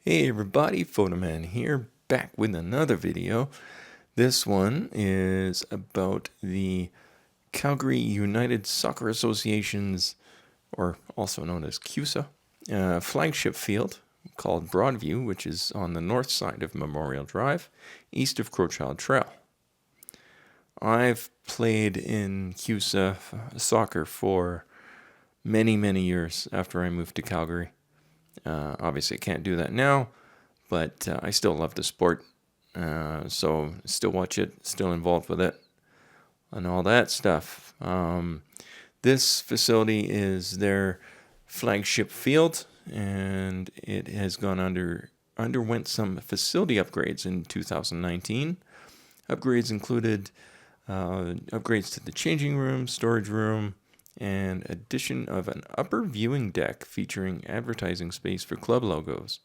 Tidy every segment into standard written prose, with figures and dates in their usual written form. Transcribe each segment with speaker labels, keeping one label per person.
Speaker 1: Hey everybody, Photoman here, back with another video. This one is about the Calgary United Soccer Association's, or also known as CUSA, flagship field called Broadview, which is on the north side of Memorial Drive, east of Crowchild Trail. I've played in CUSA soccer for many years after I moved to Calgary. Obviously, I can't do that now, but I still love the sport. So still watch it, still involved with it, and all that stuff. This facility is their flagship field, and it has underwent some facility upgrades in 2019. Upgrades included upgrades to the changing room, storage room, and addition of an upper viewing deck featuring advertising space for club logos.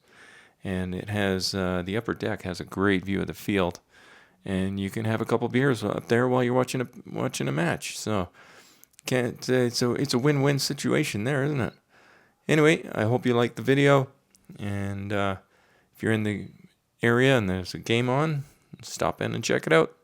Speaker 1: And it has the upper deck has a great view of the field, and you can have a couple beers up there while you're watching a match. So it's a win-win situation there, isn't it? Anyway, I hope you liked the video, and if you're in the area and there's a game on, stop in and check it out.